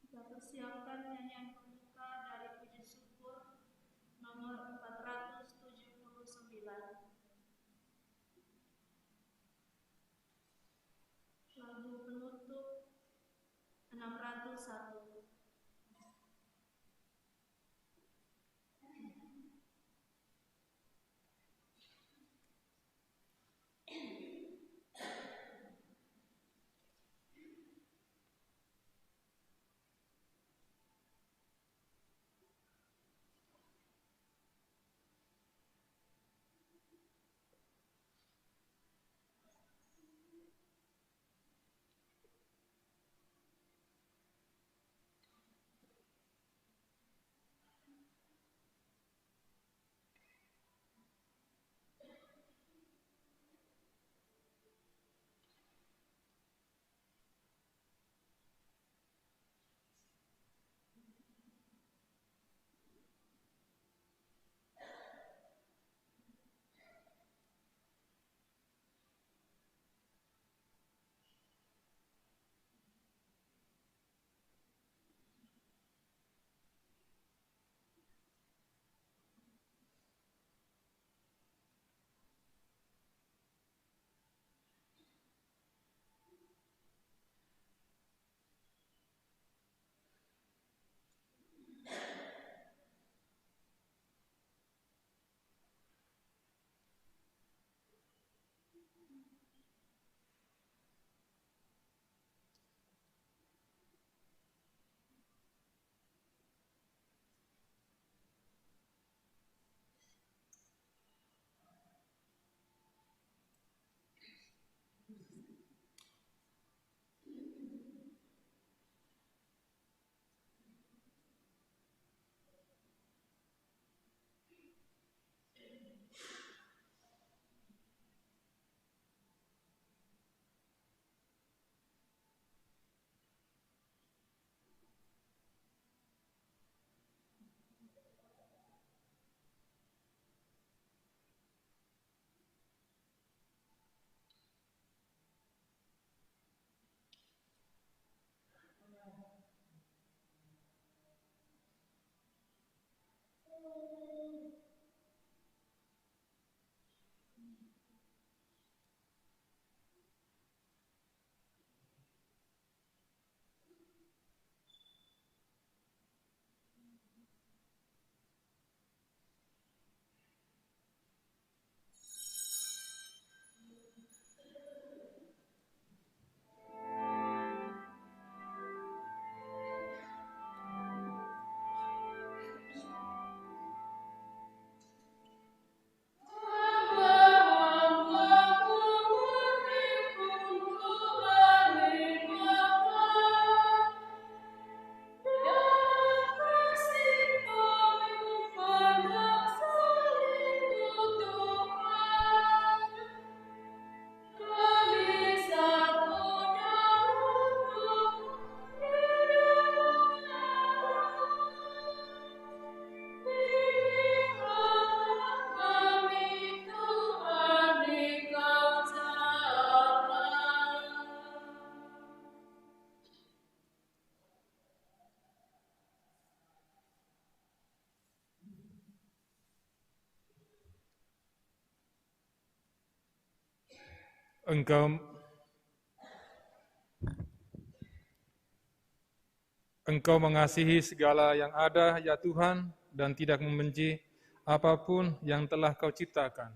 Kita persiapkan nyanyian pembuka dari puji syukur nomor 479. Lagu penutup 601. Engkau mengasihi segala yang ada, ya Tuhan, dan tidak membenci apapun yang telah Kau ciptakan.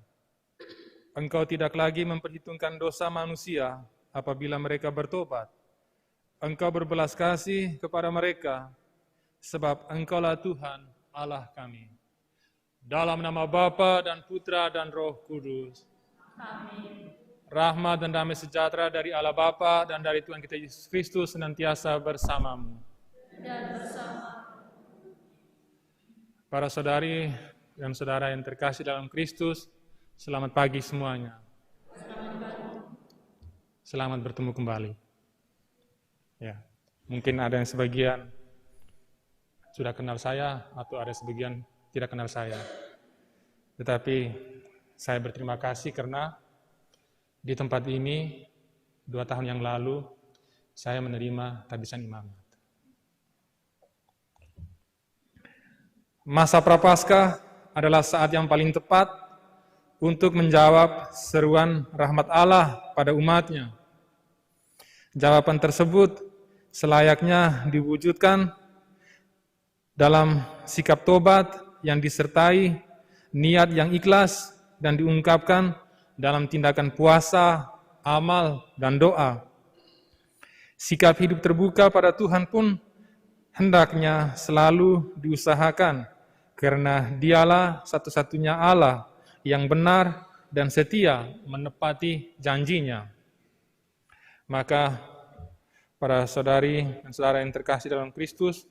Engkau tidak lagi memperhitungkan dosa manusia apabila mereka bertobat. Engkau berbelas kasih kepada mereka, sebab Engkaulah Tuhan Allah kami. Dalam nama Bapa dan Putra dan Roh Kudus. Amin. Rahmat dan damai sejahtera dari Allah Bapa dan dari Tuhan kita Yesus Kristus senantiasa bersamamu. Dan bersama Para saudari dan saudara yang terkasih dalam Kristus, selamat pagi semuanya. Selamat bertemu kembali. Ya, mungkin ada yang sebagian sudah kenal saya atau ada sebagian tidak kenal saya. Tetapi saya berterima kasih karena di tempat ini 2 tahun yang lalu saya menerima tabisan imamat. Masa Prapaskah adalah saat yang paling tepat untuk menjawab seruan rahmat Allah pada umatnya. Jawaban tersebut selayaknya diwujudkan dalam sikap tobat yang disertai niat yang ikhlas dan diungkapkan dalam tindakan puasa, amal, dan doa. Sikap hidup terbuka pada Tuhan pun hendaknya selalu diusahakan, karena Dialah satu-satunya Allah yang benar dan setia menepati janjinya. Maka, para saudari dan saudara yang terkasih dalam Kristus,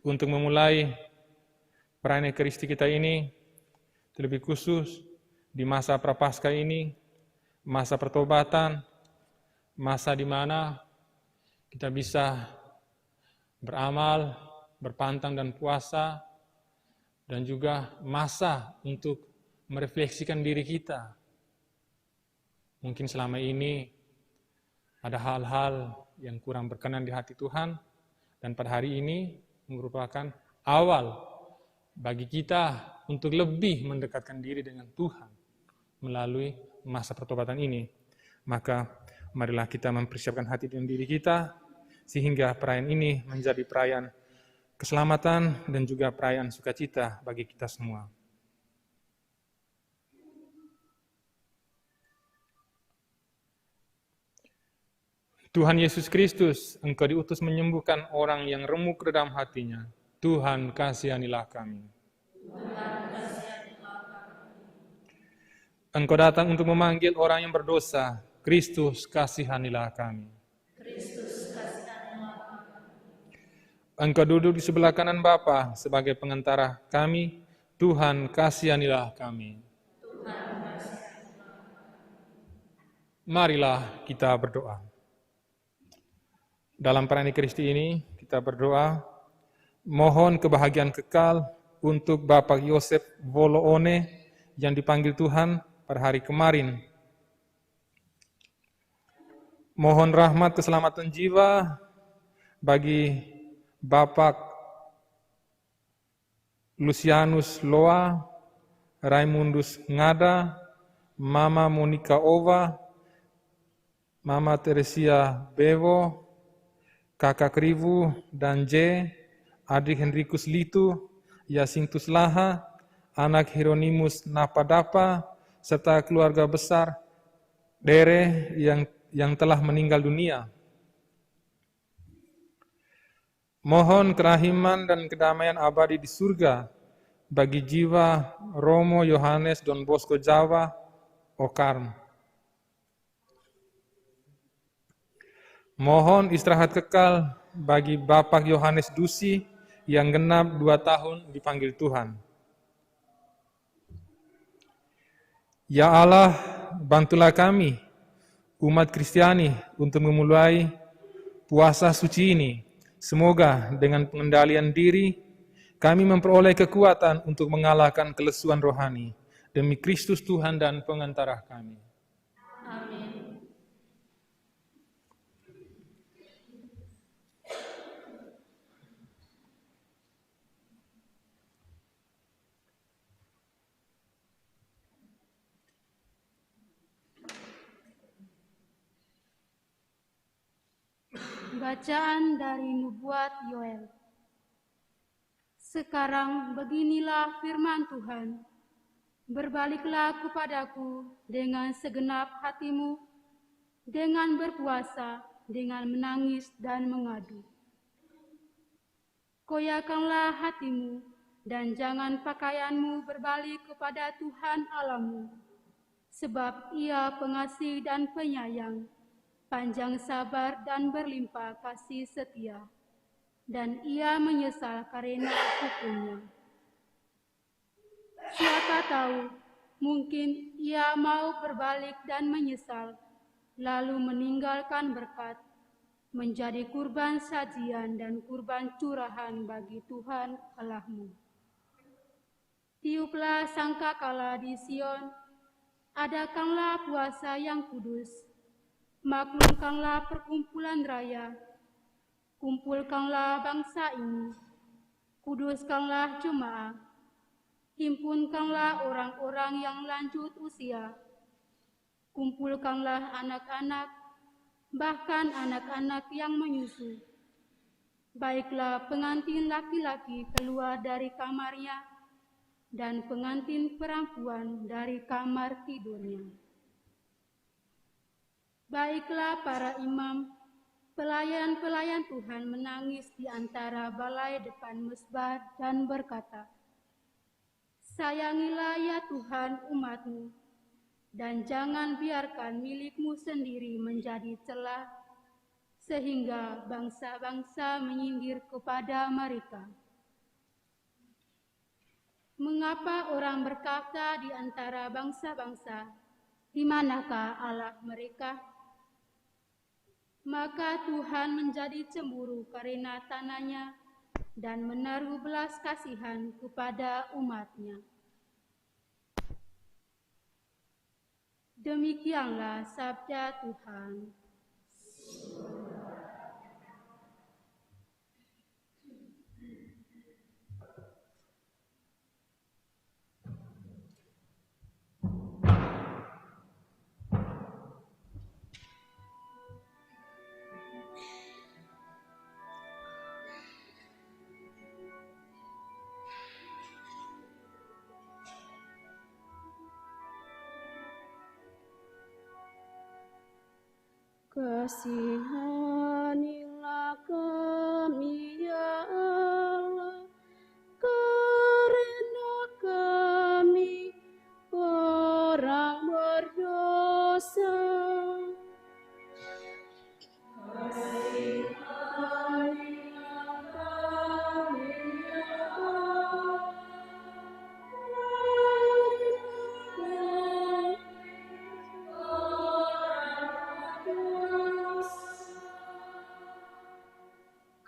untuk memulai perayaan Ekaristi kita ini, terlebih khusus di masa Prapaskah ini, masa pertobatan, masa di mana kita bisa beramal, berpantang dan puasa, dan juga masa untuk merefleksikan diri kita. Mungkin selama ini ada hal-hal yang kurang berkenan di hati Tuhan, dan pada hari ini merupakan awal bagi kita untuk lebih mendekatkan diri dengan Tuhan melalui masa pertobatan ini. Maka marilah kita mempersiapkan hati dan diri kita, sehingga perayaan ini menjadi perayaan keselamatan dan juga perayaan sukacita bagi kita semua. Tuhan Yesus Kristus, Engkau diutus menyembuhkan orang yang remuk dalam hatinya. Tuhan, kasihanilah kami. Engkau datang untuk memanggil orang yang berdosa. Kristus, kasihanilah kami. Kristus kasihanilah kami. Engkau duduk di sebelah kanan Bapa sebagai pengantara kami. Tuhan, kasihanilah kami. Tuhan kasihanilah kami. Marilah kita berdoa. Dalam perayaan Ekaristi ini kita berdoa, mohon kebahagiaan kekal untuk Bapak Yosef Voloone yang dipanggil Tuhan pada hari kemarin. Mohon rahmat keselamatan jiwa bagi Bapak Lucianus Loa, Raimundus Ngada, Mama Monica Ova, Mama Teresia Bevo, Kakak Krivu dan J, adik Henrikus Litu, Yasintus Laha, anak Hieronymus Napadapa, serta keluarga besar Dere yang telah meninggal dunia. Mohon kerahiman dan kedamaian abadi di surga bagi jiwa Romo Yohanes Don Bosco Jawa Okarm. Mohon istirahat kekal bagi Bapak Yohanes Dusi yang genap 2 tahun dipanggil Tuhan. Ya Allah, bantulah kami, umat Kristiani, untuk memulai puasa suci ini. Semoga dengan pengendalian diri, kami memperoleh kekuatan untuk mengalahkan kelesuan rohani. Demi Kristus Tuhan dan pengantara kami. Amin. Bacaan dari Nubuat Yoel. Sekarang beginilah firman Tuhan. Berbaliklah kepadaku dengan segenap hatimu, dengan berpuasa, dengan menangis dan mengadu. Koyakanlah hatimu dan jangan pakaianmu berbalik kepada Tuhan Allahmu, sebab Ia pengasih dan penyayang, panjang sabar dan berlimpah kasih setia, dan Ia menyesal karena hukumnya. Siapa tahu, mungkin Ia mau berbalik dan menyesal, lalu meninggalkan berkat, menjadi kurban sajian dan kurban curahan bagi Tuhan Allahmu. Tiuplah sangkakala di Sion, adakanlah puasa yang kudus, maklumkanlah perkumpulan raya, kumpulkanlah bangsa ini, kuduskanlah jemaah, himpunkanlah orang-orang yang lanjut usia, kumpulkanlah anak-anak, bahkan anak-anak yang menyusu. Baiklah pengantin laki-laki keluar dari kamarnya, dan pengantin perempuan dari kamar tidurnya. Baiklah para imam, pelayan-pelayan Tuhan menangis di antara balai depan mesbah dan berkata, "Sayangilah ya Tuhan umat-Mu, dan jangan biarkan milik-Mu sendiri menjadi celah, sehingga bangsa-bangsa menyindir kepada mereka. Mengapa orang berkata di antara bangsa-bangsa, di manakah Allah mereka?" Maka Tuhan menjadi cemburu karena tanahnya dan menaruh belas kasihan kepada umat-Nya. Demikianlah sabda Tuhan. Kasihanilah kami ya Allah, karena kami orang berdosa. Kasihanilah kami ya Allah,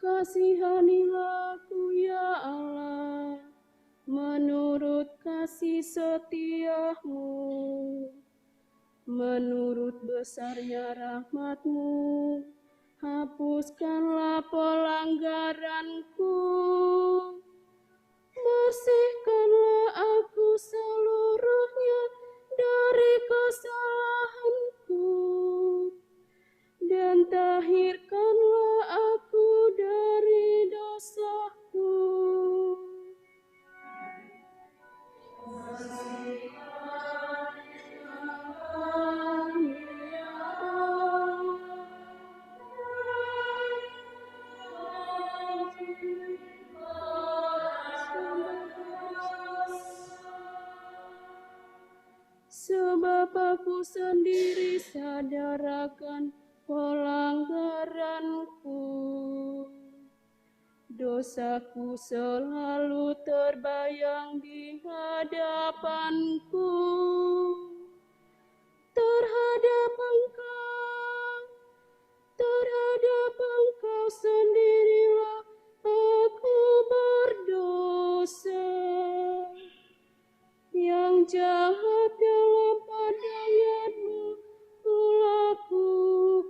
kasihanilah aku ya Allah, menurut kasih setia-Mu, menurut besarnya rahmat-Mu, hapuskanlah pelanggaranku, bersihkanlah aku seluruhnya dari kesalahanku, dan tahirkanlah aku dari dosaku. Sebab aku sendiri sadar akan pelanggaranku, dosaku selalu terbayang di hadapanku. Terhadap Engkau sendirilah aku berdosa, yang jahat dalam pandangan-Mu kulakukan.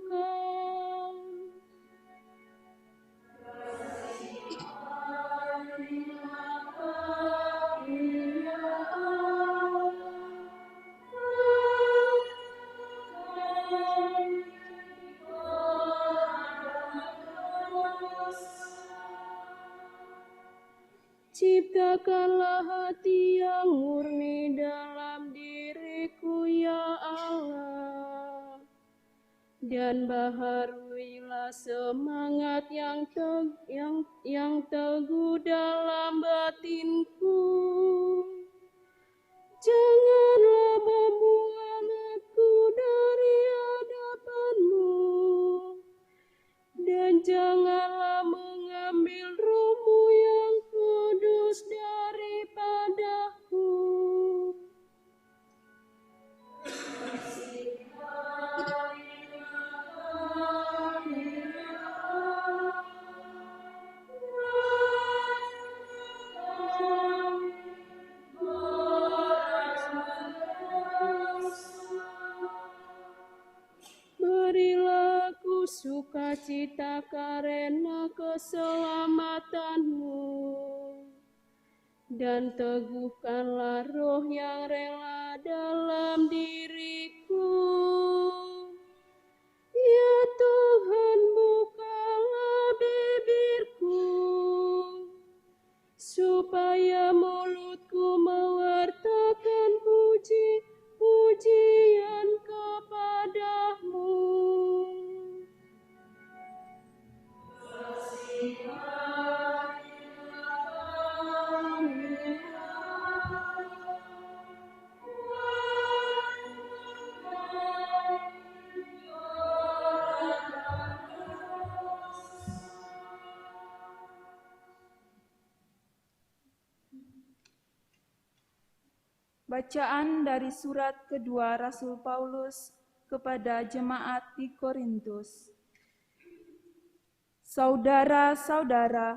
Ciptakanlah hati yang murni dalam diriku, ya Allah. Dan baharuilah semangat yang teguh dalam batinku. Janganlah membuang aku dari hadapan-Mu, dan janganlah mengambil Roh-Mu yang kudus daripadaku. Berilah aku sukacita karena keselamatan-Mu, dan teguhkanlah roh yang rela dalam diriku. Ya Tuhan, bukalah bibirku, supaya mulutku mewartakan puji-pujian kepada-Mu. Bacaan dari surat kedua Rasul Paulus kepada jemaat di Korintus. Saudara-saudara,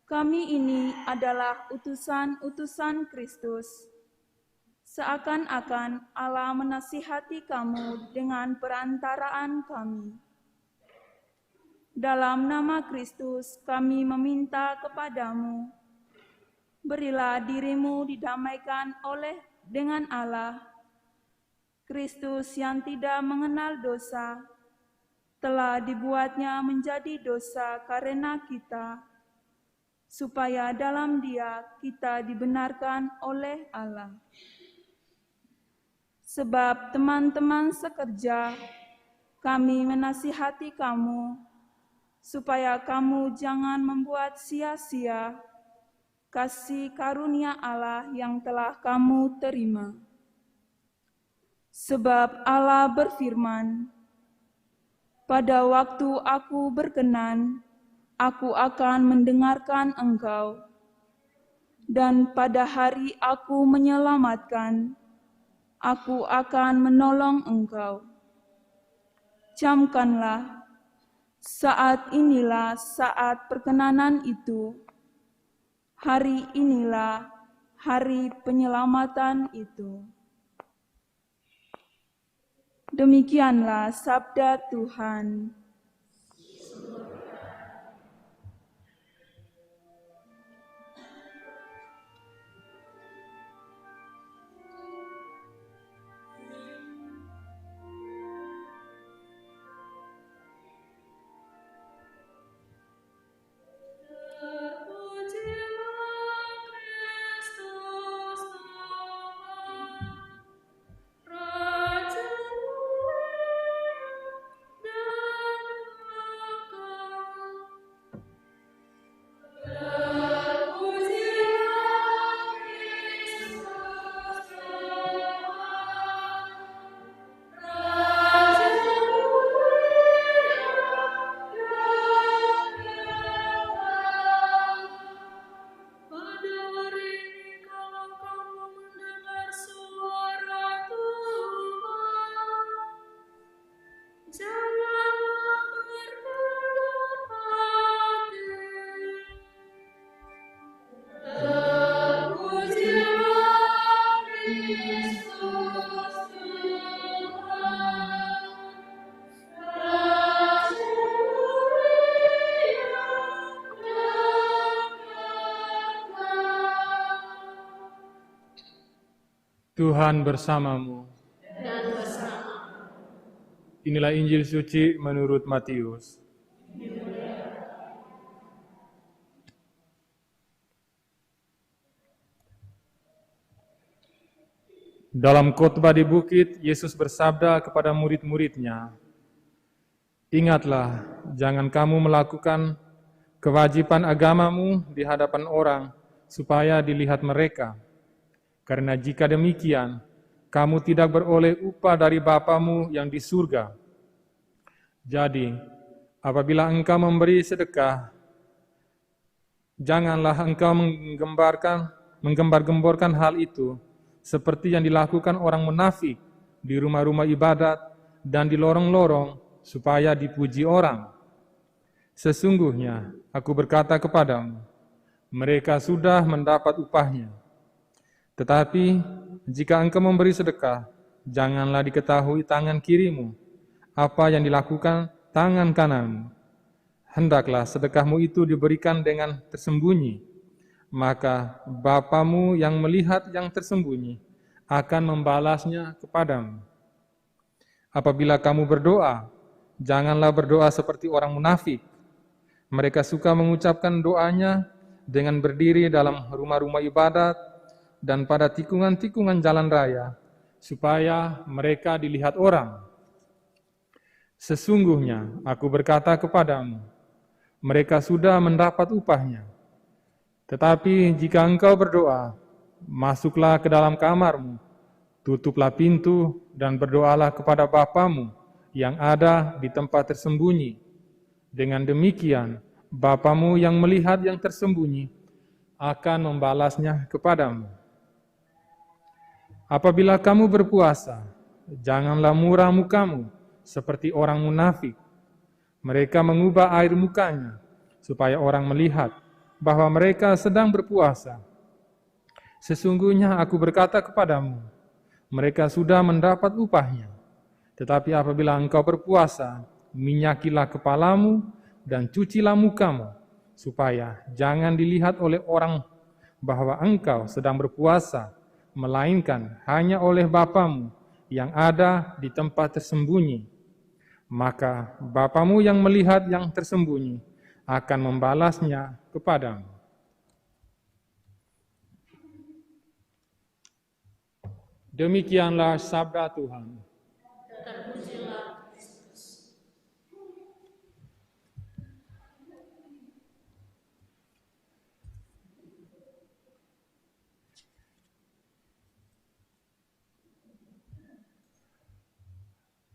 kami ini adalah utusan-utusan Kristus. Seakan-akan Allah menasihati kamu dengan perantaraan kami. Dalam nama Kristus kami meminta kepadamu, berilah dirimu didamaikan dengan Allah. Kristus yang tidak mengenal dosa, telah dibuatnya menjadi dosa karena kita, supaya dalam Dia kita dibenarkan oleh Allah. Sebab teman-teman sekerja, kami menasihati kamu, supaya kamu jangan membuat sia-sia kasih karunia Allah yang telah kamu terima. Sebab Allah berfirman, pada waktu aku berkenan, aku akan mendengarkan engkau, dan pada hari aku menyelamatkan, aku akan menolong engkau. Camkanlah, saat inilah saat perkenanan itu, hari inilah hari penyelamatan itu. Demikianlah sabda Tuhan. Tuhan bersamamu. Dan bersama. Inilah Injil suci menurut Matius. Dalam khotbah di bukit, Yesus bersabda kepada murid-muridnya, "Ingatlah, jangan kamu melakukan kewajiban agamamu di hadapan orang, supaya dilihat mereka. Karena jika demikian, kamu tidak beroleh upah dari Bapamu yang di surga. Jadi, apabila engkau memberi sedekah, janganlah engkau menggembar-gemborkan hal itu, seperti yang dilakukan orang munafik di rumah-rumah ibadat dan di lorong-lorong, supaya dipuji orang. Sesungguhnya, aku berkata kepadamu, mereka sudah mendapat upahnya. Tetapi, jika engkau memberi sedekah, janganlah diketahui tangan kirimu apa yang dilakukan tangan kananmu. Hendaklah sedekahmu itu diberikan dengan tersembunyi, maka Bapamu yang melihat yang tersembunyi akan membalasnya kepadamu. Apabila kamu berdoa, janganlah berdoa seperti orang munafik. Mereka suka mengucapkan doanya dengan berdiri dalam rumah-rumah ibadat dan pada tikungan-tikungan jalan raya, supaya mereka dilihat orang. Sesungguhnya, aku berkata kepadamu, mereka sudah mendapat upahnya. Tetapi jika engkau berdoa, masuklah ke dalam kamarmu, tutuplah pintu, dan berdoalah kepada Bapamu yang ada di tempat tersembunyi. Dengan demikian, Bapamu yang melihat yang tersembunyi akan membalasnya kepadamu. Apabila kamu berpuasa, janganlah murah mukamu seperti orang munafik. Mereka mengubah air mukanya supaya orang melihat bahwa mereka sedang berpuasa. Sesungguhnya aku berkata kepadamu, mereka sudah mendapat upahnya. Tetapi apabila engkau berpuasa, minyakilah kepalamu dan cucilah mukamu, supaya jangan dilihat oleh orang bahwa engkau sedang berpuasa, melainkan hanya oleh Bapamu yang ada di tempat tersembunyi. Maka Bapamu yang melihat yang tersembunyi akan membalasnya kepadamu." Demikianlah sabda Tuhan. Terpujilah Kristus.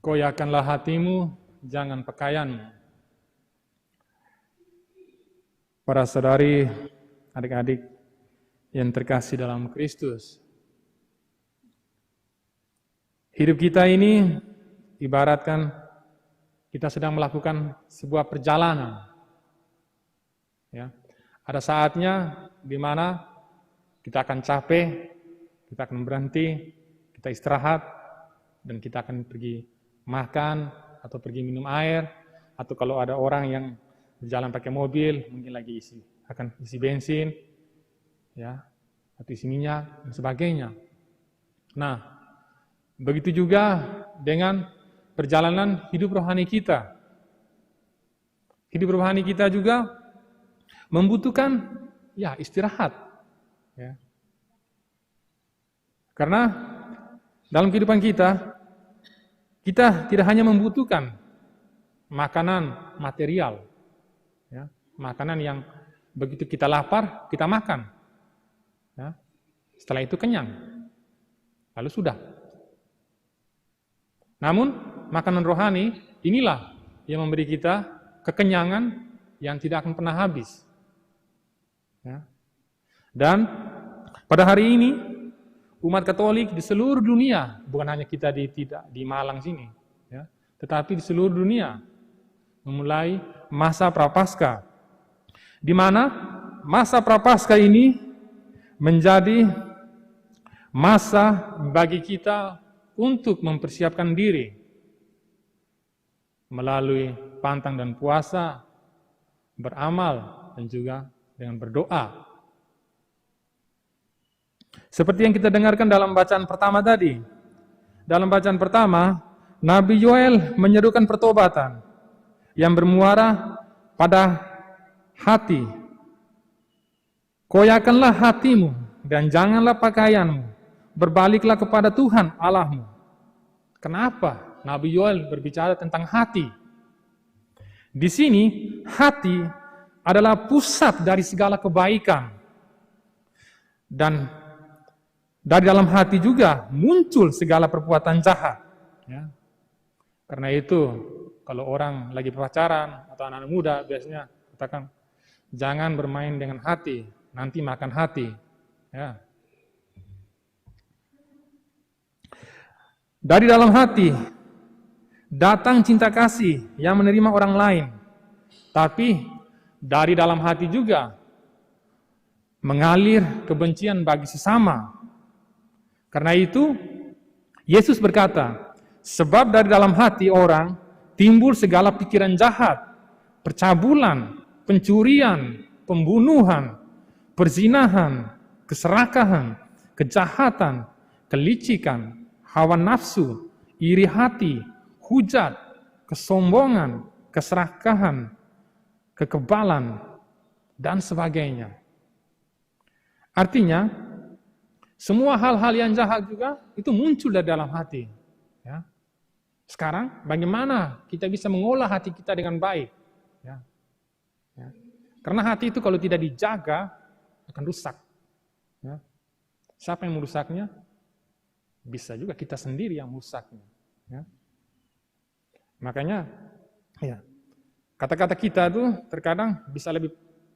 Koyakanlah hatimu, jangan pakaianmu. Para saudari, adik-adik yang terkasih dalam Kristus, hidup kita ini ibaratkan kita sedang melakukan sebuah perjalanan. Ya, ada saatnya di mana kita akan capek, kita akan berhenti, kita istirahat, dan kita akan pergi makan atau pergi minum air, atau kalau ada orang yang berjalan pakai mobil, mungkin lagi akan isi bensin, ya, atau isi minyak dan sebagainya. Nah, begitu juga dengan perjalanan hidup rohani kita. Hidup rohani kita juga membutuhkan istirahat. Ya. Karena dalam kehidupan kita tidak hanya membutuhkan makanan material, ya, makanan yang begitu kita lapar, kita makan. Ya. Setelah itu kenyang, lalu sudah. Namun, makanan rohani inilah yang memberi kita kekenyangan yang tidak akan pernah habis. Ya. Dan pada hari ini, umat Katolik di seluruh dunia, bukan hanya kita di Malang sini, ya, tetapi di seluruh dunia, memulai masa Prapaskah, di mana masa Prapaskah ini menjadi masa bagi kita untuk mempersiapkan diri melalui pantang dan puasa, beramal, dan juga dengan berdoa. Seperti yang kita dengarkan dalam bacaan pertama tadi. Dalam bacaan pertama, Nabi Yoel menyerukan pertobatan yang bermuara pada hati. Koyakanlah hatimu dan janganlah pakaianmu, berbaliklah kepada Tuhan Allahmu. Kenapa? Nabi Yoel berbicara tentang hati. Di sini, hati adalah pusat dari segala kebaikan. Dan dari dalam hati juga muncul segala perbuatan jahat. Ya. Karena itu, kalau orang lagi pacaran atau anak-anak muda biasanya katakan, jangan bermain dengan hati, nanti makan hati. Ya. Dari dalam hati datang cinta kasih yang menerima orang lain, tapi dari dalam hati juga mengalir kebencian bagi sesama. Karena itu Yesus berkata, sebab dari dalam hati orang timbul segala pikiran jahat, percabulan, pencurian, pembunuhan, perzinahan, keserakahan, kejahatan, kelicikan, hawa nafsu, iri hati, hujat, kesombongan, keserakahan, kekebalan, dan sebagainya. Artinya, semua hal-hal yang jahat juga itu muncul dari dalam hati. Ya. Sekarang, bagaimana kita bisa mengolah hati kita dengan baik? Ya. Ya. Karena hati itu kalau tidak dijaga, akan rusak. Ya. Siapa yang merusaknya? Bisa juga kita sendiri yang merusaknya. Ya. Makanya, ya, kata-kata kita tuh terkadang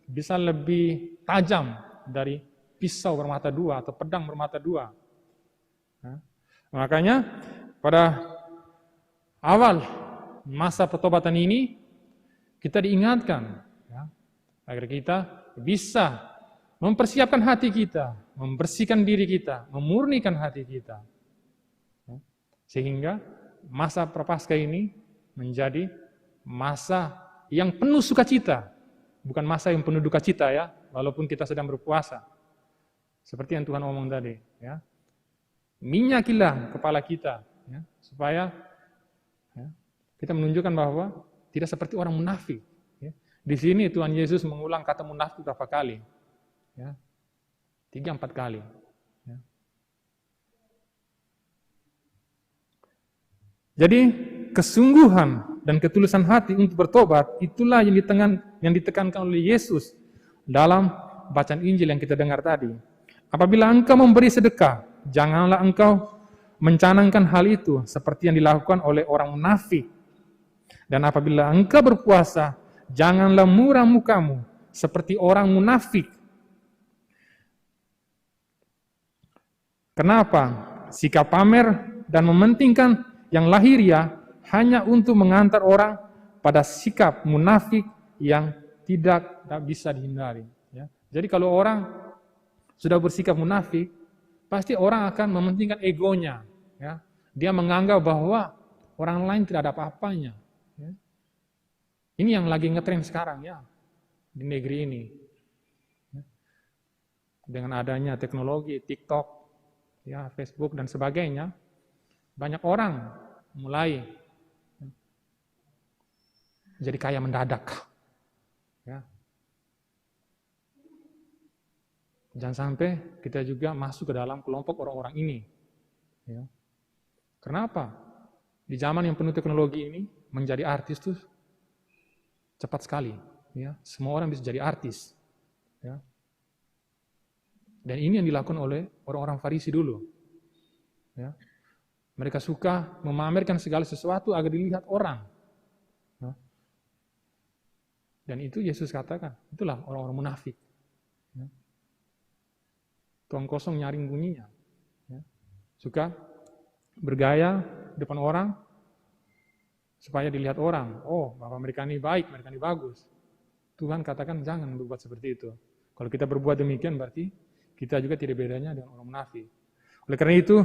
bisa lebih tajam dari pisau bermata dua atau pedang bermata dua. Ya. Makanya pada awal masa pertobatan ini kita diingatkan ya, agar kita bisa mempersiapkan hati kita, membersihkan diri kita, memurnikan hati kita. Ya. Sehingga masa prapaskah ini menjadi masa yang penuh sukacita, bukan masa yang penuh duka cita ya, walaupun kita sedang berpuasa. Seperti yang Tuhan omong tadi, ya. Minyakilah kepala kita, ya, supaya ya, kita menunjukkan bahwa tidak seperti orang munafik. Ya. Di sini Tuhan Yesus mengulang kata munafik berapa kali? Ya. 3-4 kali. Ya. Jadi kesungguhan dan ketulusan hati untuk bertobat itulah yang ditekankan oleh Yesus dalam bacaan Injil yang kita dengar tadi. Apabila engkau memberi sedekah, janganlah engkau mencanangkan hal itu seperti yang dilakukan oleh orang munafik. Dan apabila engkau berpuasa, janganlah murah mukamu seperti orang munafik. Kenapa? Sikap pamer dan mementingkan yang lahiriah hanya untuk mengantar orang pada sikap munafik yang tidak bisa dihindari. Ya. Jadi kalau orang sudah bersikap munafik, pasti orang akan mementingkan egonya. Ya. Dia menganggap bahwa orang lain tidak ada apa-apanya. Ya. Ini yang lagi ngetren sekarang ya di negeri ini. Ya. Dengan adanya teknologi, TikTok, ya, Facebook dan sebagainya, banyak orang mulai jadi kaya mendadak. Ya. Jangan sampai kita juga masuk ke dalam kelompok orang-orang ini. Ya. Kenapa? Di zaman yang penuh teknologi ini, menjadi artis tuh cepat sekali. Ya. Semua orang bisa jadi artis. Ya. Dan ini yang dilakukan oleh orang-orang Farisi dulu. Ya. Mereka suka memamerkan segala sesuatu agar dilihat orang. Ya. Dan itu Yesus katakan, itulah orang-orang munafik. Ya. Tuang kosong nyaring bunyinya. Ya. Suka bergaya depan orang supaya dilihat orang. Oh, bahwa mereka ini baik, mereka ini bagus. Tuhan katakan jangan berbuat seperti itu. Kalau kita berbuat demikian berarti kita juga tidak bedanya dengan orang munafik. Oleh karena itu,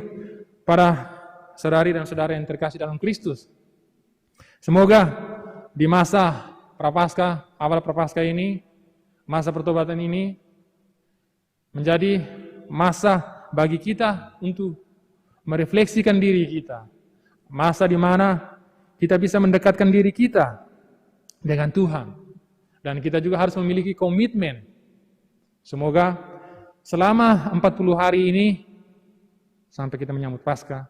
para saudari dan saudara yang terkasih dalam Kristus, semoga di masa prapaskah, awal prapaskah ini, masa pertobatan ini menjadi masa bagi kita untuk merefleksikan diri kita. Masa di mana kita bisa mendekatkan diri kita dengan Tuhan. Dan kita juga harus memiliki komitmen. Semoga selama 40 hari ini sampai kita menyambut Paskah,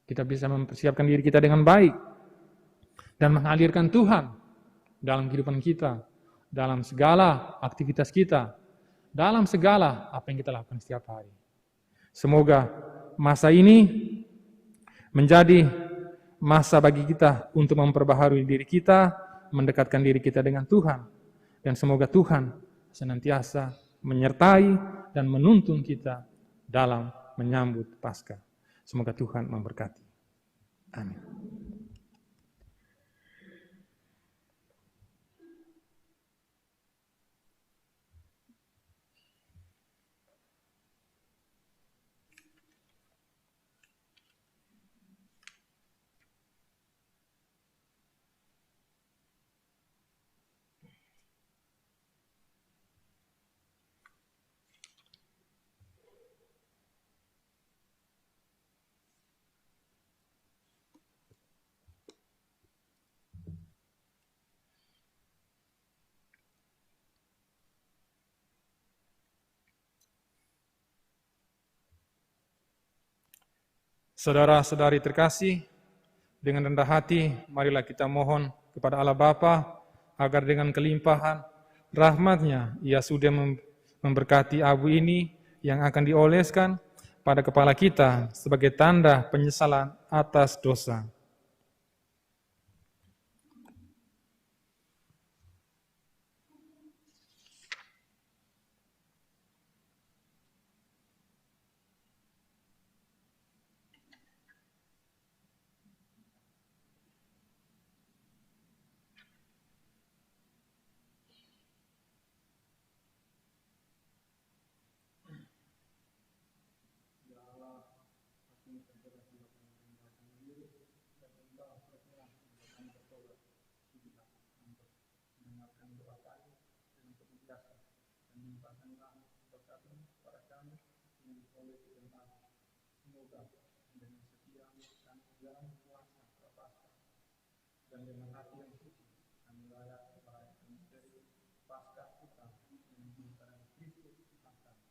kita bisa mempersiapkan diri kita dengan baik dan menghadirkan Tuhan dalam kehidupan kita, dalam segala aktivitas kita, dalam segala apa yang kita lakukan setiap hari. Semoga masa ini menjadi masa bagi kita untuk memperbaharui diri kita, mendekatkan diri kita dengan Tuhan, dan semoga Tuhan senantiasa menyertai dan menuntun kita dalam menyambut Paskah. Semoga Tuhan memberkati. Amin. Saudara-saudari terkasih, dengan rendah hati, marilah kita mohon kepada Allah Bapa agar dengan kelimpahan rahmat-Nya, Ia sudah memberkati abu ini yang akan dioleskan pada kepala kita sebagai tanda penyesalan atas dosa. Dan dengan hati yang suci, kami layak merayakan misteri Paskah kita yang menyatakan Kristus Tuhan kami.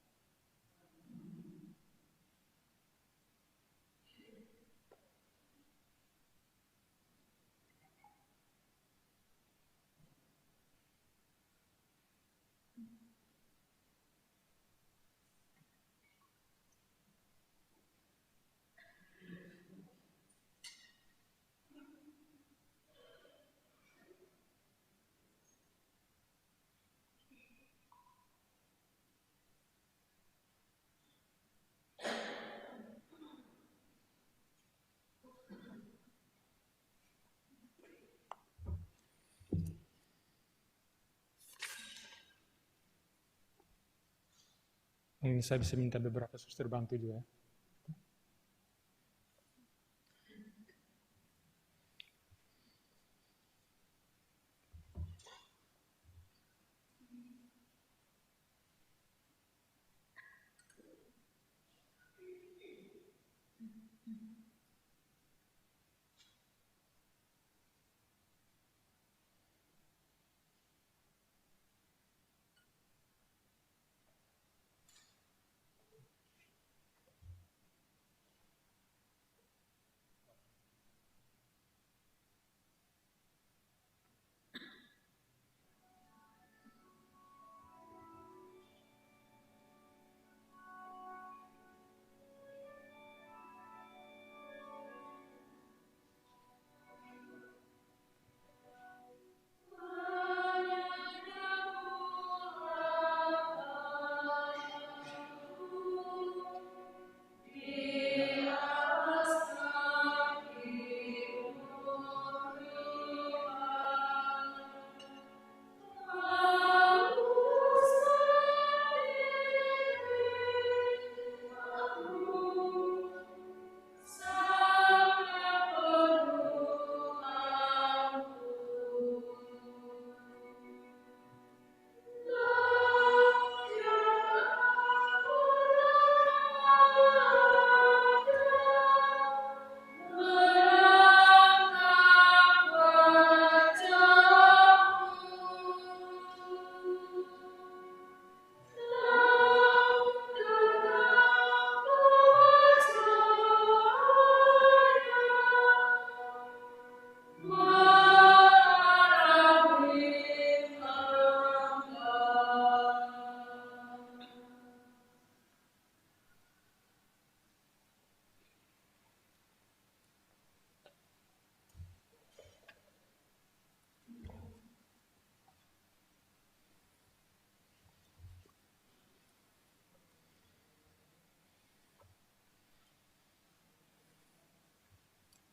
Ini saya bisa minta beberapa suster bantu juga.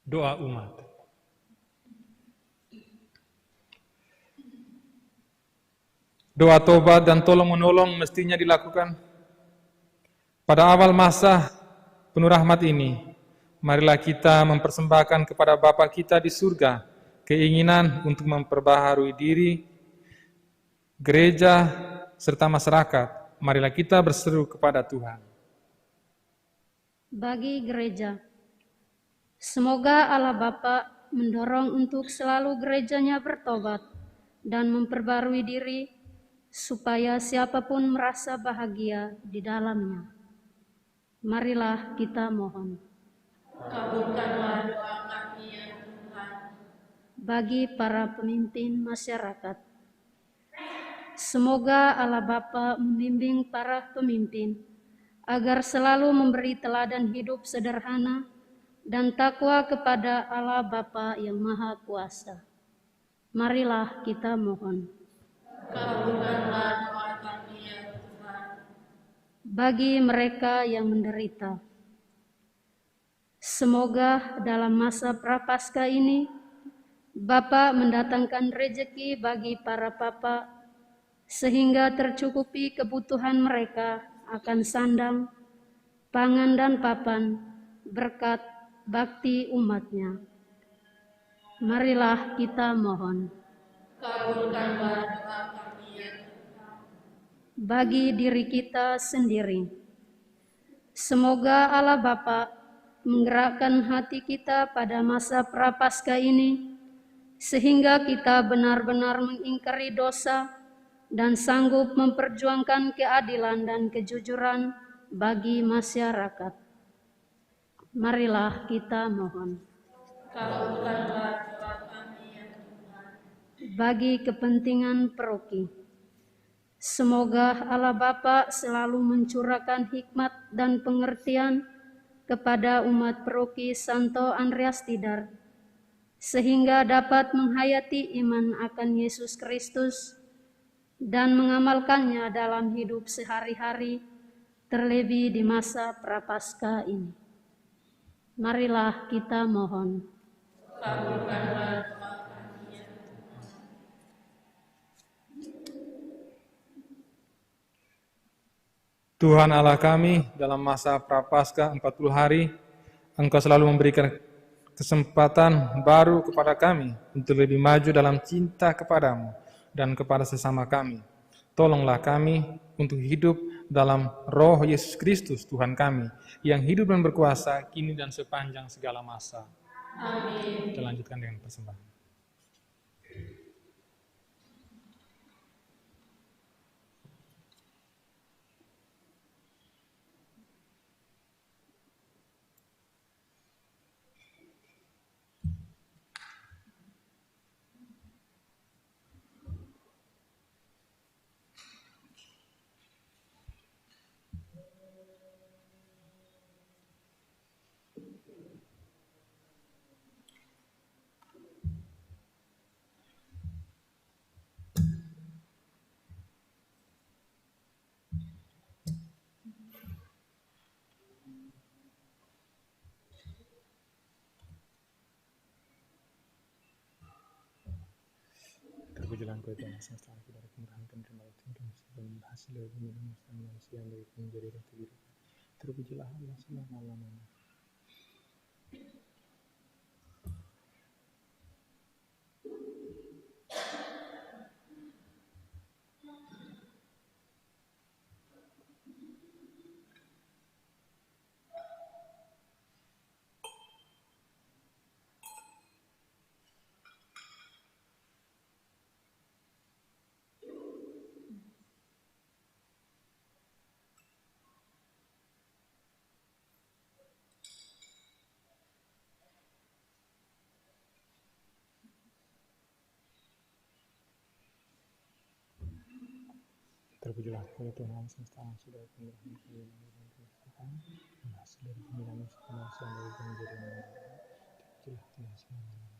Doa umat. Doa tobat dan tolong-menolong mestinya dilakukan pada awal masa penuh rahmat ini. Marilah kita mempersembahkan kepada Bapa kita di surga keinginan untuk memperbaharui diri, gereja, serta masyarakat. Marilah kita berseru kepada Tuhan. Bagi gereja, semoga Allah Bapa mendorong untuk selalu gerejanya bertobat dan memperbarui diri, supaya siapapun merasa bahagia di dalamnya. Marilah kita mohon. Kabulkanlah doa kami ya Tuhan. Bagi para pemimpin masyarakat, semoga Allah Bapa membimbing para pemimpin agar selalu memberi teladan hidup sederhana dan takwa kepada Allah Bapa yang Maha Kuasa. Marilah kita mohon. Kabulkanlah doa kami ya Tuhan. Bagi mereka yang menderita, semoga dalam masa prapaskah ini Bapa mendatangkan rejeki bagi para papa sehingga tercukupi kebutuhan mereka akan sandang, pangan dan papan berkat bakti umatnya. Marilah kita mohon. Kabulkanlah doa kami ya Tuhan. Bagi diri kita sendiri, semoga Allah Bapa menggerakkan hati kita pada masa prapaskah ini, sehingga kita benar-benar mengingkari dosa dan sanggup memperjuangkan keadilan dan kejujuran bagi masyarakat. Marilah kita mohon. Kabulkanlah doa kami ya Tuhan. Bagi kepentingan paroki, semoga Allah Bapa selalu mencurahkan hikmat dan pengertian kepada umat paroki Santo Andreas Tidar, sehingga dapat menghayati iman akan Yesus Kristus dan mengamalkannya dalam hidup sehari-hari, terlebih di masa prapaskah ini. Marilah kita mohon. Kabulkanlah doa kami ya Tuhan. Tuhan Allah kami, dalam masa prapaskah 40 hari, Engkau selalu memberikan kesempatan baru kepada kami untuk lebih maju dalam cinta kepadamu dan kepada sesama kami. Tolonglah kami untuk hidup dalam roh Yesus Kristus Tuhan kami, yang hidup dan berkuasa kini dan sepanjang segala masa. Amin. Kita lanjutkan dengan persembahan. Terpujilah Engkau Tuhan semesta alam dari kemurahan dan terima kasih dan hasil dari pemilihan manusia dari menjadi roti hidup. Terpujilah Allah selama-lamanya. Terpujilah kepada Tuhan semesta alam sudah kemurahan kalian dan hasil dari pemilihan manusia dari menjadi manusia. Terpujilah Tuhan selama-lamanya.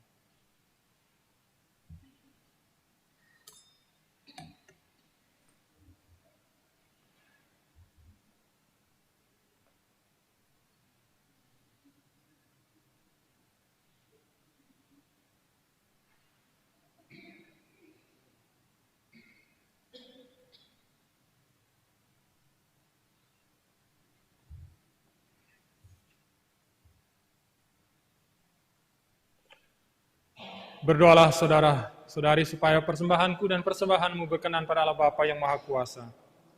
Berdoalah saudara-saudari supaya persembahanku dan persembahanmu berkenan pada Allah Bapa yang Maha Kuasa.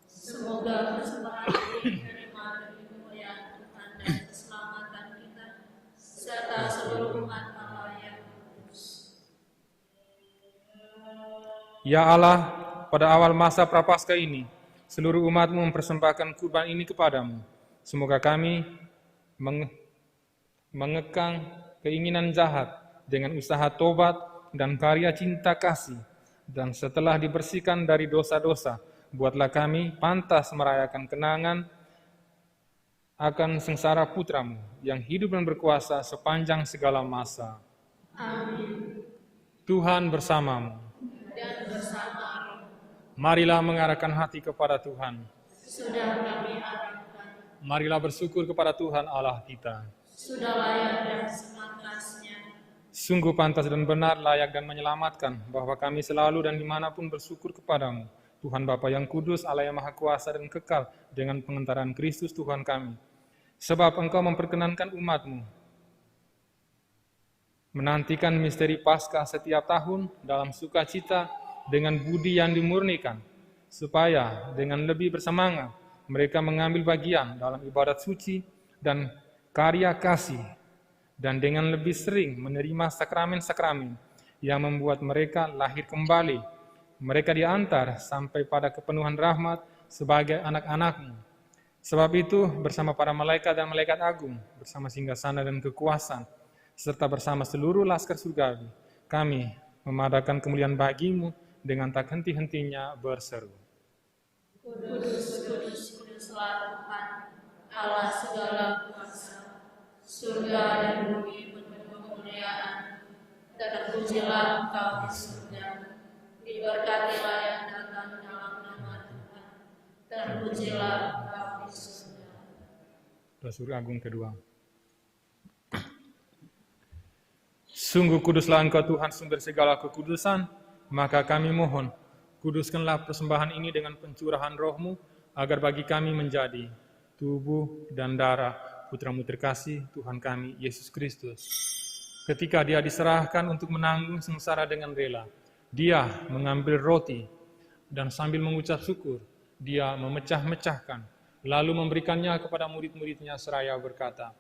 Semoga persembahan ini diterima demi kemuliaan Tuhan dan keselamatan kita, serta seluruh umat Allah yang kudus. Ya Allah, pada awal masa Prapaskah ini, seluruh umat-Mu mempersembahkan kurban ini kepadamu. Semoga kami mengekang keinginan jahat dengan usaha tobat dan karya cinta kasih, dan setelah dibersihkan dari dosa-dosa, buatlah kami pantas merayakan kenangan akan sengsara putra-Mu yang hidup dan berkuasa sepanjang segala masa. Amin. Tuhan bersamamu. Dan bersama Marilah mengarahkan hati kepada Tuhan. sudah kami harapkan, Marilah bersyukur kepada Tuhan Allah kita. sudah layak dan sepantasnya. Sungguh pantas dan benar, layak dan menyelamatkan, bahwa kami selalu dan dimanapun bersyukur kepadamu, Tuhan Bapa yang kudus, Allah yang maha kuasa dan kekal, dengan pengentaran Kristus Tuhan kami. Sebab Engkau memperkenankan umat-Mu menantikan misteri Paskah setiap tahun dalam sukacita dengan budi yang dimurnikan, supaya dengan lebih bersemangat mereka mengambil bagian dalam ibadat suci dan karya kasih, dan dengan lebih sering menerima sakramen-sakramen yang membuat mereka lahir kembali. Mereka diantar sampai pada kepenuhan rahmat sebagai anak-anak-Mu. Sebab itu, bersama para malaikat dan malaikat agung, bersama singgasana dan kekuasaan, serta bersama seluruh laskar surgawi, kami memadakan kemuliaan bagi-Mu dengan tak henti-hentinya berseru. Kudus, kudus, kuduslah Tuhan, Allah segala kuasa, surga dan bumi penuh kemuliaan. Terpujilah Engkau di surga, diberkatilah yang datang dalam nama Tuhan. Terpujilah Engkau di surga. Doa surga agung kedua. Sungguh kuduslah Engkau Tuhan, sumber segala kekudusan, maka kami mohon, kuduskanlah persembahan ini dengan pencurahan Roh-Mu, agar bagi kami menjadi tubuh dan darah Putra-Mu terkasih, Tuhan kami, Yesus Kristus. Ketika Dia diserahkan untuk menanggung sengsara dengan rela, Dia mengambil roti, dan sambil mengucap syukur, Dia memecah-mecahkan, lalu memberikannya kepada murid-murid-Nya seraya berkata,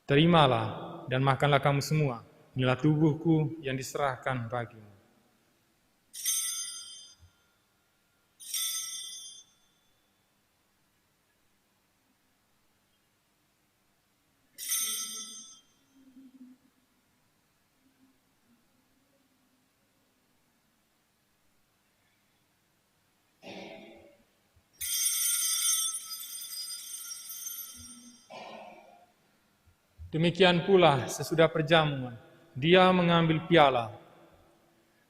"Terimalah dan makanlah kamu semua, inilah tubuhku yang diserahkan bagimu." Demikian pula sesudah perjamuan, Dia mengambil piala.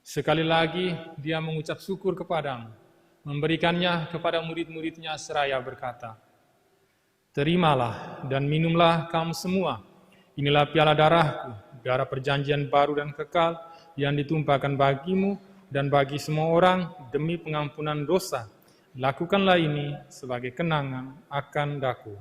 Sekali lagi Dia mengucap syukur kepadamu, memberikannya kepada murid-murid-Nya seraya berkata, "Terimalah dan minumlah kamu semua, inilah piala darahku, darah perjanjian baru dan kekal, yang ditumpahkan bagimu dan bagi semua orang demi pengampunan dosa. Lakukanlah ini sebagai kenangan akan daku."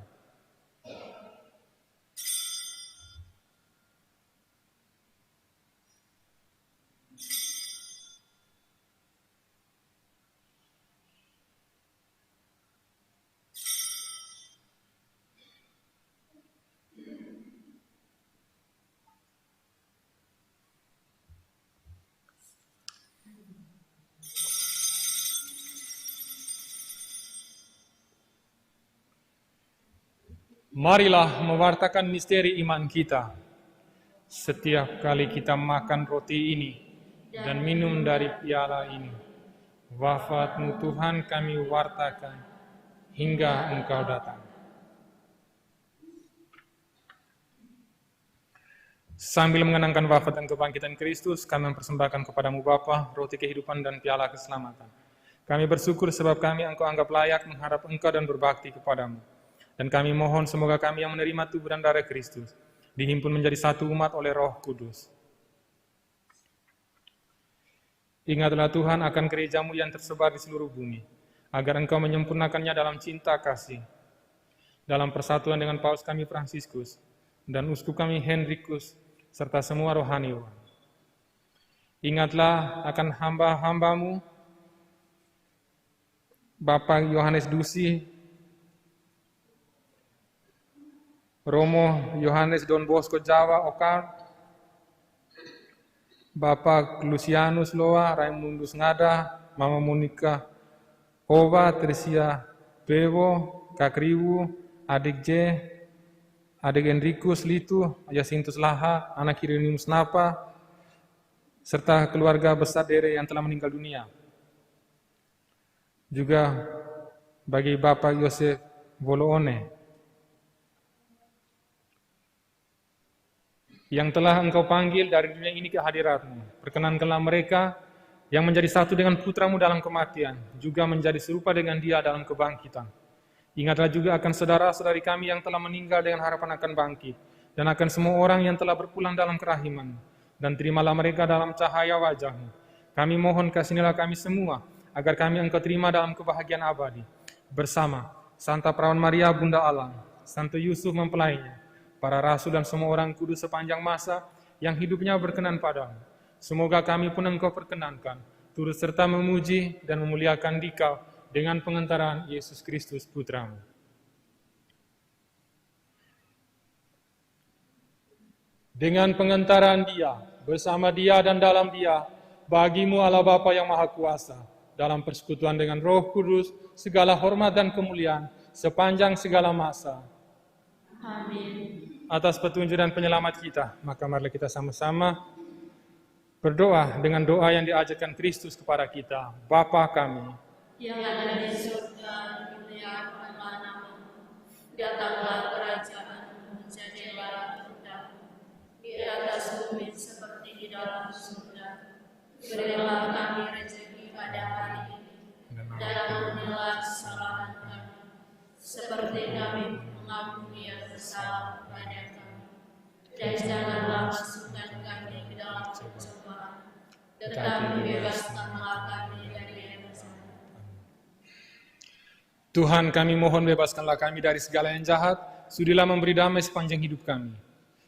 Marilah mewartakan misteri iman kita. Setiap kali kita makan roti ini dan minum dari piala ini, wafat-Mu Tuhan kami wartakan hingga Engkau datang. Sambil mengenangkan wafat dan kebangkitan Kristus, kami mempersembahkan kepadamu Bapa, roti kehidupan dan piala keselamatan. Kami bersyukur sebab kami Engkau anggap layak mengharap Engkau dan berbakti kepadamu. Dan kami mohon semoga kami yang menerima tubuh dan darah Kristus dihimpun menjadi satu umat oleh Roh Kudus. Ingatlah Tuhan akan gereja-Mu yang tersebar di seluruh bumi, agar Engkau menyempurnakannya dalam cinta kasih. Dalam persatuan dengan Paus kami Fransiskus dan Uskup kami Henrikus, serta semua rohaniwan. Ingatlah akan hamba-hambamu, Bapak Yohanes Dusi, Romo Yohanes Don Bosco Jawa Okar, Bapak Lucianus Loa, Raimundus Ngada, Mama Monika Ova, Tresia Bewo, Kak Riwu, Adik J, Adik Enrikus Litu, Yasintus Laha, anak Kirinius Napa, serta keluarga besar Dere yang telah meninggal dunia. Juga bagi Bapak Yosef Boloone, yang telah Engkau panggil dari dunia ini ke hadirat-Mu. Perkenankanlah mereka yang menjadi satu dengan Putra-Mu dalam kematian, juga menjadi serupa dengan Dia dalam kebangkitan. Ingatlah juga akan saudara-saudari kami yang telah meninggal dengan harapan akan bangkit, dan akan semua orang yang telah berpulang dalam kerahiman, dan terimalah mereka dalam cahaya wajah-Mu. Kami mohon kasihanilah kami semua, agar kami Engkau terima dalam kebahagiaan abadi, bersama Santa Perawan Maria Bunda Allah, Santo Yusuf mempelainya, para rasul dan semua orang kudus sepanjang masa yang hidupnya berkenan padamu. Semoga kami pun Engkau perkenankan, turut serta memuji dan memuliakan Dikau dengan pengantaran Yesus Kristus Putra-Mu. Dengan pengantaran Dia, bersama Dia dan dalam Dia, bagi-Mu Allah Bapa yang Maha Kuasa, dalam persekutuan dengan Roh Kudus, segala hormat dan kemuliaan sepanjang segala masa. Amin. Atas petunjuk dan penyelamat kita, maka marilah kita sama-sama berdoa dengan doa yang diajarkan Kristus kepada kita. Bapa kami, Yang ada di surga, dimuliakanlah namamu. Datanglah kerajaan-Mu, jadilah kehendak-Mu di atas bumi seperti di dalam surga. Berilah kami rezeki pada hari ini, dan ampunilah kesalahan kami, seperti kami mengampuni yang bersalah kepada kami. Dan janganlah masukkan kami ke dalam pencobaan, tetapi bebaskanlah kami dari yang jahat. Tuhan kami mohon bebaskanlah kami dari segala yang jahat, sudilah memberi damai sepanjang hidup kami,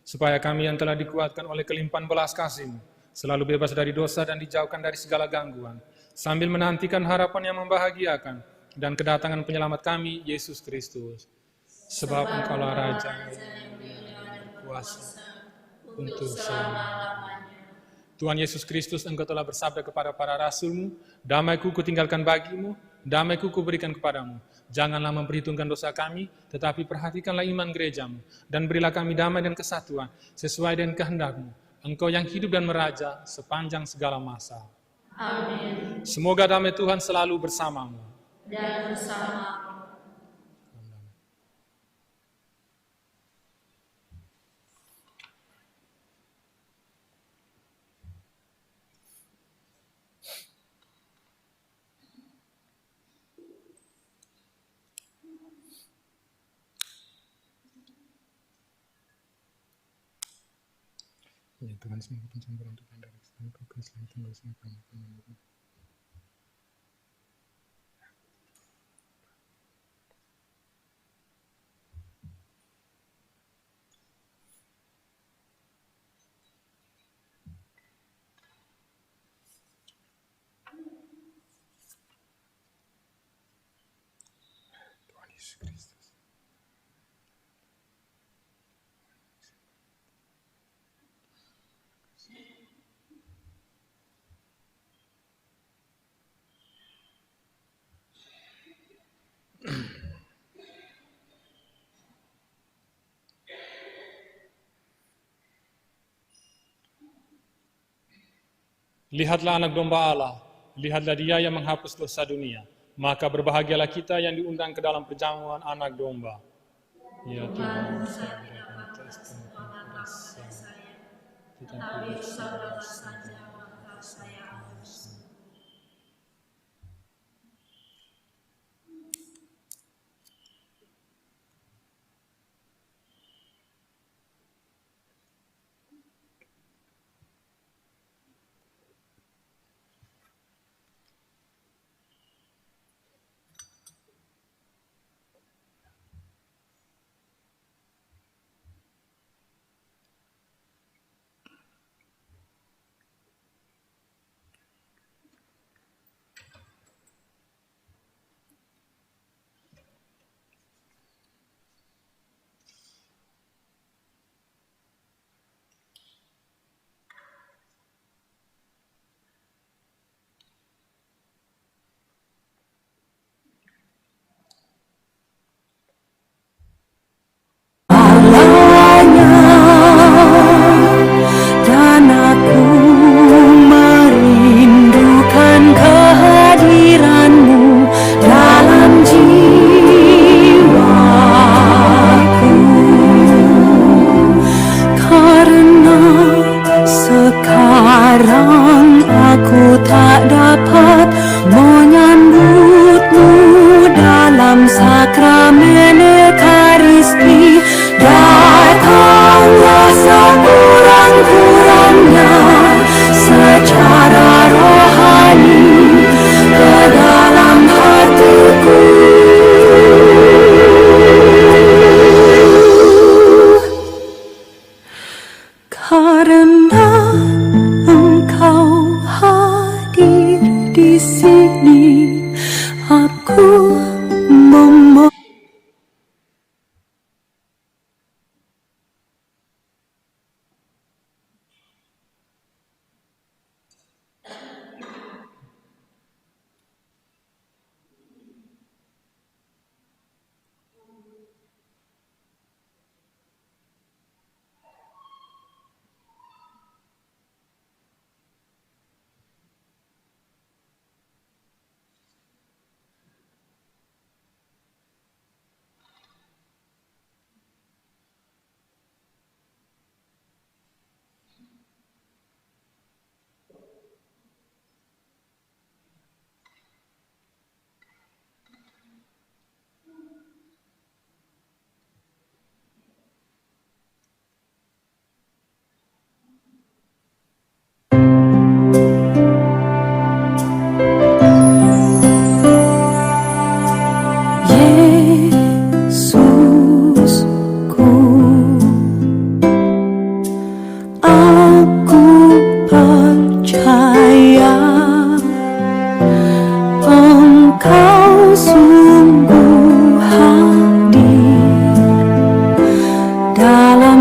supaya kami yang telah dikuatkan oleh kelimpahan belas kasih-Mu, selalu bebas dari dosa dan dijauhkan dari segala gangguan, sambil menantikan harapan yang membahagiakan dan kedatangan penyelamat kami, Yesus Kristus. Sebab Engkaulah Raja yang berkuasa untuk selama-lamanya. Tuhan Yesus Kristus, Engkau telah bersabda kepada para rasul-Mu, damai-Ku kutinggalkan bagi-Mu, damai-Ku kuberikan kepadamu. Janganlah memperhitungkan dosa kami, tetapi perhatikanlah iman gereja-Mu, dan berilah kami damai dan kesatuan, sesuai dengan kehendak-Mu. Engkau yang hidup dan meraja sepanjang segala masa. Amin. Semoga damai Tuhan selalu bersamamu. Dan bersama Ya Tuhan, semoga pencampuran Tuhan dari segala keselamatan dosa kami. Tuhan Yesus Kristus. Lihatlah anak domba Allah, lihatlah Dia yang menghapus dosa dunia. Maka berbahagialah kita yang diundang ke dalam perjamuan anak domba. Ya Tuhan, saya tidak pantas menuangkan pada saya, tetapi sabdalah saja maka saya akan sembuh.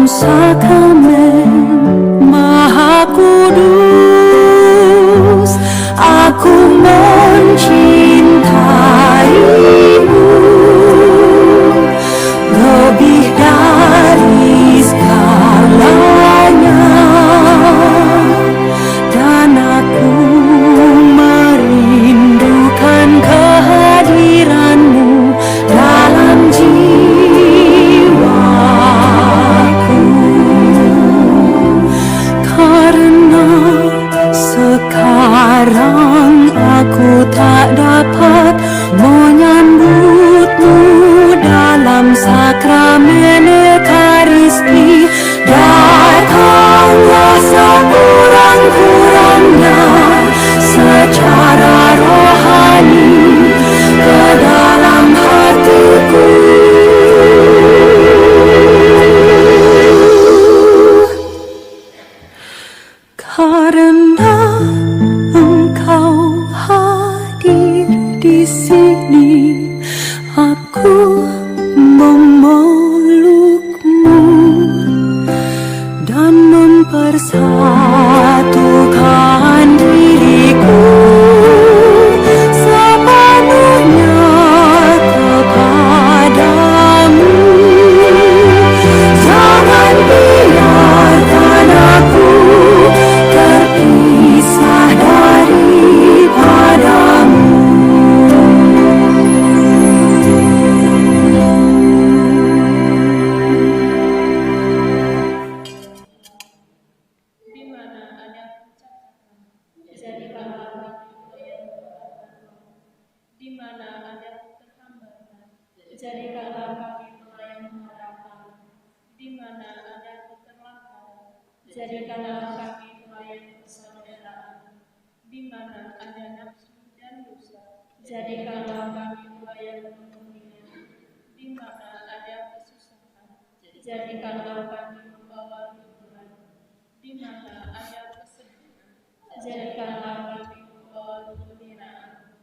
dalam sakramen Maha Kudus, aku mencintaimu lebih dari segalanya, dan aku merindukan kehadiranmu dalam jiwaku. Karena sekarang aku tak dapat menyambutmu dalam sakramen Ekaristi, datanglah sekurang-kurangnya secara rohani ke dalam hatiku. Karena Engkau hadir di sini, aku memelukmu dan mempersatukan diriku sepenuhnya kepadamu. Jangan biarkan aku terpisah daripadamu. Di mana ada percakapan, jadikanlah kami yang berkata. Di mana ada keterlambatan, jadikanlah kami yang mengharapkan. Di mana ada keterlambatan, jadikanlah kami yang persaudaraan. Di mana ada nafsu dan dosa, jadikanlah kami yang kemuliaan. Di mana ada kesusahan, jadikanlah kami membawa hiburan. Di mana ada kesedihan, jadikanlah kami membawa kegembiraan.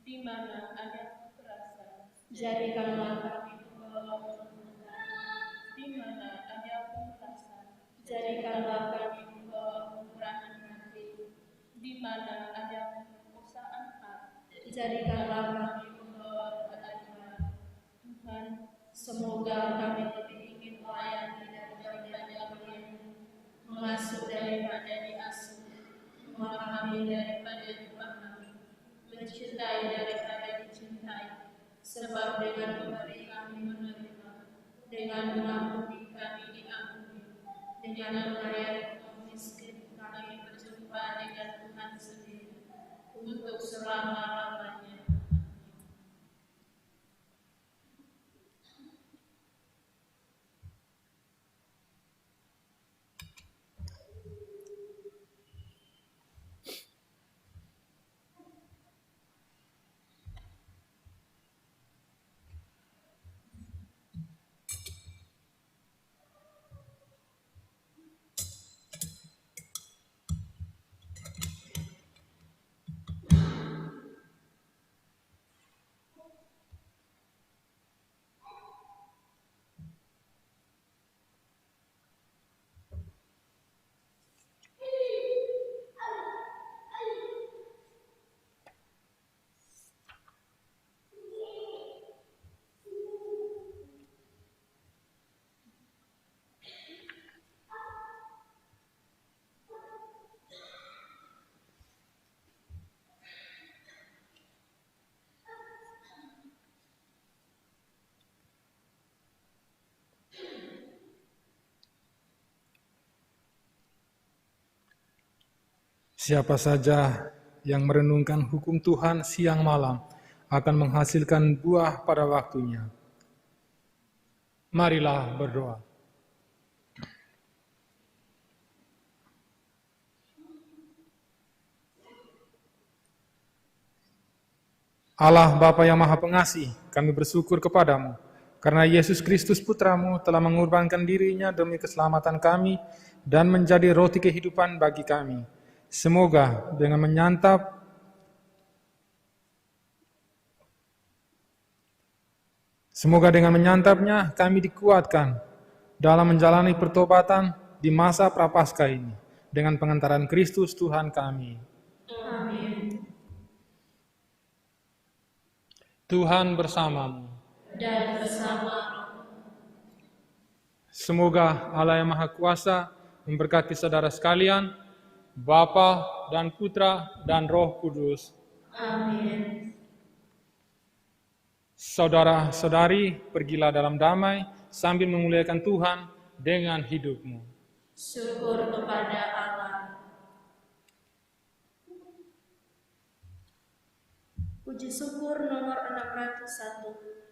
Di mana ada kekerasan, jadikanlah kami membawa kemenangan. Di mana ada pemerasan, jadikanlah kami membawa kemurahan hati. Di mana ada pemerkosaan hati, jadikanlah kami membawa keadilan. Tuhan, semoga kami lebih ingin melayani daripada melayani, mengasuh daripada diasuh, memahami daripada dipahami, mencintai daripada dicintai. Sebab dengan memberi kami menerima, dengan mengampuni kami diampuni, dengan melayani kaum miskin kami berjumpa dengan Tuhan sendiri untuk selama-lamanya. Siapa saja yang merenungkan hukum Tuhan siang malam akan menghasilkan buah pada waktunya. Marilah berdoa. Allah Bapa yang Maha Pengasih, kami bersyukur kepadamu, karena Yesus Kristus Putramu telah mengorbankan dirinya demi keselamatan kami dan menjadi roti kehidupan bagi kami. Semoga dengan menyantapnya kami dikuatkan dalam menjalani pertobatan di masa Prapaskah ini dengan pengantaran Kristus Tuhan kami. Amin. Tuhan bersamamu. Dan bersama Semoga Allah yang Maha Kuasa memberkati saudara sekalian, Bapa dan Putra dan Roh Kudus. Amin. Saudara-saudari, pergilah dalam damai sambil memuliakan Tuhan dengan hidupmu. Syukur kepada Allah. Puji syukur nomor 601.